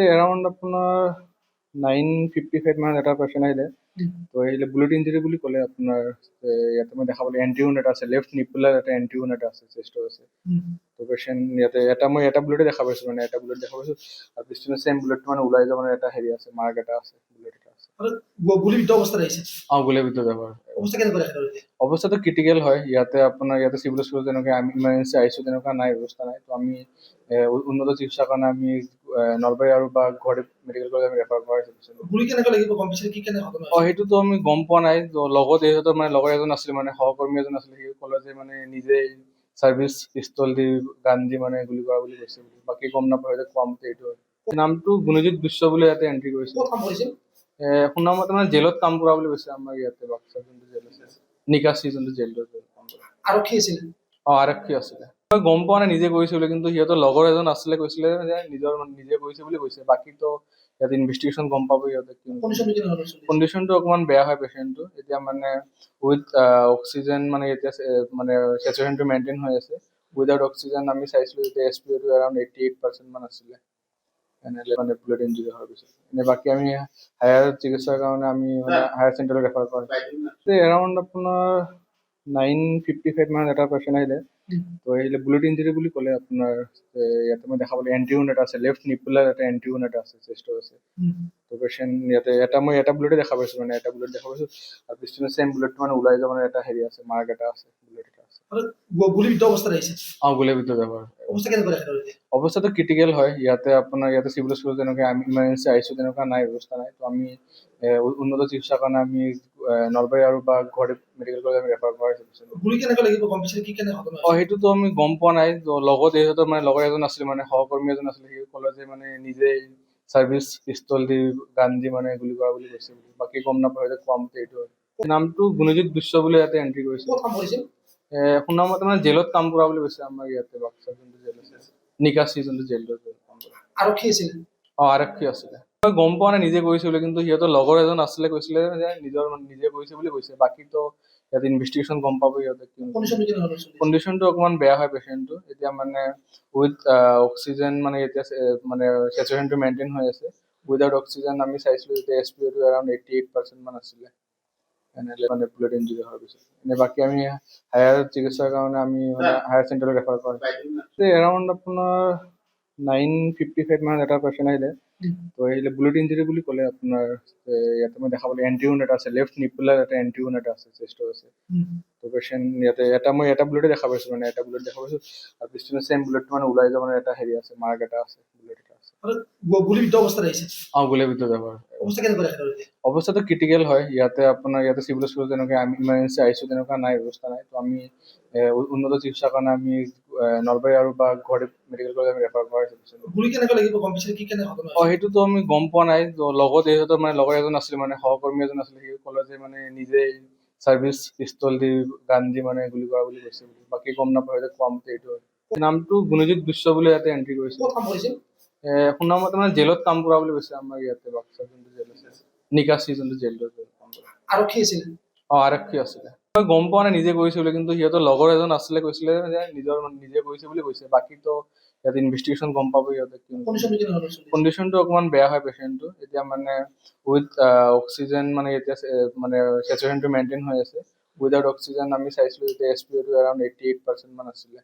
Around আপোনাৰ 9:55 মানত এটা পেচেণ্ট আহিলে। তো আহিলে বুলেট ইঞ্জুৰি বুলি ক'লে আপোনাৰ। ইয়াতে মই দেখা পালোঁ এণ্টি উণ্ড এটা আছে, লেফ্ট নিপুলাৰ এটা এণ্টি উণ্ড এটা আছে, চেষ্টৰ আছে। তো পেচেণ্ট ইয়াতে এটা বুলেটে দেখা পাইছোঁ, মানে এটা বুলেট দেখা পাইছোঁ। আৰু পিছপিনে চেম বুলেটটো মানে ওলাই যাব মানে এটা হেৰি আছে, মাৰ্ক এটা আছে, বুলেট এটা আছে। গুলিবিদ্ধ অৱস্থাত আহিছে। গুলিৰ ভিতৰত যাব। অৱস্থা কেনেকুৱা দেখা গ'ল? অৱস্থাটো ক্ৰিটিকেল হয়। ইয়াতে চিভিল হস্পিটেল তেনেকৈ আমি ইমাৰ্জেঞ্চি আইচিউ তেনেকুৱা নাই, ব্যৱস্থা নাই। তো আমি উন্নত চিকিৎসাৰ কাৰণে আমি নলবাৰী আৰু বা গুৱাহাটী মেডিকেল কলেজ আমি ৰেফাৰ কৰা হৈছে। গুলি কেনেকুৱা লাগিব গম পাইছে কি কেনে ঘটনা হৈছে? সেইটোতো আমি গম পোৱা নাই। তো লগত ইহঁতৰ মানে লগৰ এজন আছিলে, মানে সহকৰ্মী এজন আছিলে, সি ক'লে যে মানে নিজেই চাৰ্ভিচ পিষ্টল দি গান দি মানে গুলি কৰা বুলি কৈছে। বাকী গম নাপায়, কোৱা মতে এইটো হয়। নামটো গুণজিত বিশ্ব বুলি ইয়াতে এণ্ট্ৰি কৰিছে। ক'ত কাম কৰিছিল? শুনা মতে মানে জেলত কাম কৰা বুলি কৈছে। আমাৰ ইয়াতে বাক্সা যোনটো জেল আছে, নিকাশি যোনটো জেলটোত কাম কৰে। আৰক্ষী আছিল? আৰক্ষী আছিলে। মই গম পোৱা নাই নিজে কৰিছে বুলি, কিন্তু সিহঁতৰ লগৰ এজন আছিলে, কৈছিলে যে নিজে কৰিছে বুলি কৈছে। বাকীতো ইয়াত ইনভেষ্টিগেশ্যন গম পাব সিহঁতে। কণ্ডিশ্যনটো অকণমান বেয়া হয় পেচেণ্টটো। এতিয়া মানে উইথ অক্সিজেন মানে এতিয়া মানে চেচুৰেশ্যনটো মেইনটেইন হৈ আছে। উইদাউট অক্সিজেন আমি চাইছিলোঁ এতিয়া SpO2 এৰাউণ্ড 88% মান আছিলে। এনেহ'লে মানে বুলেট ইঞ্জুৰি হোৱাৰ পিছত বাকী আমি হায়াৰ চিকিৎসাৰ কাৰণে আমি মানে হায়াৰ চেণ্টাৰত ৰেফাৰ কৰা হৈছে। এৰাউণ্ড আপোনাৰ 9:55 মানত এটা পেচেণ্ট আহিলে। তো আহিলে বুলেট ইঞ্জুৰি বুলি ক'লে আপোনাৰ। ইয়াতে মই দেখা পালোঁ এণ্টি উণ্ড এটা আছে, লেফ্ট নিপুলাৰ এটা এণ্টি উণ্ড এটা আছে, চেষ্টৰ আছে। তো পেচেণ্ট ইয়াতে এটা বুলেটে দেখা পাইছোঁ, মানে এটা বুলেট দেখা পাইছোঁ। আৰু পিছপিনে চেম বুলেটটো মানে ওলাই যাব মানে এটা হেৰি আছে, মাৰ্ক এটা আছে, বুলেট এটা আছে। গুলিবিদ্ধ অৱস্থাত আহিছে? গুলিৰ ভিতৰত যাব। অৱস্থা কেনেকুৱা দেখা গ'ল? অৱস্থাটো ক্ৰিটিকেল হয়। ইয়াতে চিভিল হস্পিটেল তেনেকৈ আমি ইমাৰ্জেঞ্চি আইচিউ তেনেকুৱা নাই, ব্যৱস্থা নাই। তো আমি উন্নত চিকিৎসাৰ কাৰণে আমি নলবাৰী আৰু বা গুৱাহাটী মেডিকেল কলেজ আমি ৰেফাৰ কৰা হৈছে। গুলি কেনেকুৱা লাগিব গম পাইছে কি কেনে ঘটনা হৈছে? সেইটোতো আমি গম পোৱা নাই। তো লগত ইহঁতৰ মানে লগৰ এজন আছিলে, মানে সহকৰ্মী এজন আছিলে, সি ক'লে যে মানে নিজেই চাৰ্ভিচ পিষ্টল দি গান দি মানে গুলি কৰা বুলি কৈছে। বাকী গম নাপায়, কোৱা মতে এইটো হয়। নামটো গুণজিত বিশ্ব বুলি ইয়াতে এণ্ট্ৰি কৰিছে। ক'ত কাম কৰিছিল? শুনা মতে মানে জেলত কাম কৰা বুলি কৈছে। আমাৰ ইয়াতে বাক্সা যোনটো জেল আছে, নিকাশি যোনটো জেলটোত কাম কৰে। আৰক্ষী আছিল? আৰক্ষী আছিলে। মই গম পোৱা নাই নিজে কৰিছে বুলি, কিন্তু সিহঁতৰ লগৰ এজন আছিলে, কৈছিলে যে নিজে কৰিছে বুলি কৈছে। বাকীতো ইয়াত ইনভেষ্টিগেশ্যন গম পাব সিহঁতে। কণ্ডিশ্যনটো অকণমান বেয়া হয় পেচেণ্টটো। এতিয়া মানে উইথ অক্সিজেন মানে এতিয়া মানে চেচুৰেশ্যনটো মেইনটেইন হৈ আছে। উইদাউট অক্সিজেন আমি চাইছিলোঁ এতিয়া SpO2 এৰাউণ্ড 88% মান আছিলে। এনেহ'লে মানে বুলেট ইঞ্জুৰি হোৱাৰ পিছত বাকী আমি হায়াৰ চিকিৎসাৰ কাৰণে আমি মানে হায়াৰ চেণ্টাৰত ৰেফাৰ কৰা হৈছে। এৰাউণ্ড আপোনাৰ 9:55 মানত এটা পেচেণ্ট আহিলে। তো আহিলে বুলেট ইঞ্জুৰি বুলি ক'লে আপোনাৰ। ইয়াতে মই দেখা পালোঁ এণ্টি উণ্ড এটা আছে, লেফ্ট নিপুলাৰ এটা এণ্টি উণ্ড এটা আছে, চেষ্টৰ আছে। তো পেচেণ্ট ইয়াতে এটা বুলেটে দেখা পাইছোঁ, মানে এটা বুলেট দেখা পাইছোঁ। আৰু পিছপিনে চেম বুলেটটো মানে ওলাই যাব মানে এটা হেৰি আছে, মাৰ্ক এটা আছে, বুলেট এটা আছে। গুলিবিদ্ধ অৱস্থাত আহিছে? গুলিৰ ভিতৰত যাব। অৱস্থা কেনেকুৱা দেখা গ'ল? অৱস্থাটো ক্ৰিটিকেল হয়। ইয়াতে চিভিল হস্পিটেল তেনেকৈ আমি ইমাৰ্জেঞ্চি আইচিউ তেনেকুৱা নাই, ব্যৱস্থা নাই। তো আমি উন্নত চিকিৎসাৰ কাৰণে আমি নলবাৰী আৰু বা গুৱাহাটী মেডিকেল কলেজ আমি ৰেফাৰ কৰা হৈছে। গুলি কেনেকুৱা লাগিব গম পাইছে কি কেনে ঘটনা হৈছে? সেইটোতো আমি গম পোৱা নাই। তো লগত ইহঁতৰ মানে লগৰ এজন আছিলে, মানে সহকৰ্মী এজন আছিলে, সি ক'লে যে মানে নিজেই চাৰ্ভিচ পিষ্টল দি গান দি মানে গুলি কৰা বুলি কৈছে। বাকী গম নাপায়, কোৱা মতে এইটো হয়। নামটো গুণজিত বিশ্ব বুলি ইয়াতে এণ্ট্ৰি কৰিছে। ক'ত কাম কৰিছিল? শুনা মতে মানে জেলত কাম কৰা বুলি কৈছে। আমাৰ ইয়াতে বাক্সা যোনটো জেল আছে, নিকাশি যোনটো জেলটোত কাম কৰে। আৰক্ষী আছিল? আৰক্ষী আছিলে। মই গম পোৱা নাই নিজে কৰিছে বুলি, কিন্তু সিহঁতৰ লগৰ এজন আছিলে, কৈছিলে যে নিজে কৰিছে বুলি কৈছে। বাকীতো ইয়াত ইনভেষ্টিগেশ্যন গম পাব সিহঁতে। কণ্ডিশ্যনটো অকণমান বেয়া হয় পেচেণ্টটো। এতিয়া মানে উইথ অক্সিজেন মানে এতিয়া মানে চেচুৰেশ্যনটো মেইনটেইন হৈ আছে। উইদাউট অক্সিজেন আমি চাইছিলোঁ এতিয়া SpO2 এৰাউণ্ড 88% মান আছিলে।